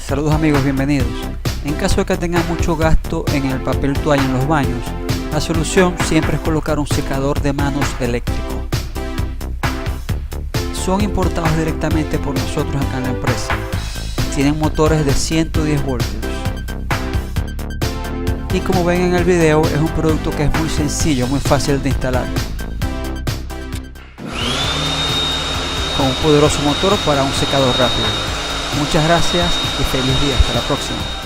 Saludos amigos, bienvenidos. En caso de que tengan mucho gasto en el papel toalla en los baños, la solución siempre es colocar un secador de manos eléctrico. Son importados directamente por nosotros acá en la empresa. Tienen motores de 110 voltios. Y como ven en el video, es un producto que es muy sencillo, muy fácil de instalar. Con un poderoso motor para un secador rápido. Muchas gracias y feliz día. Hasta la próxima.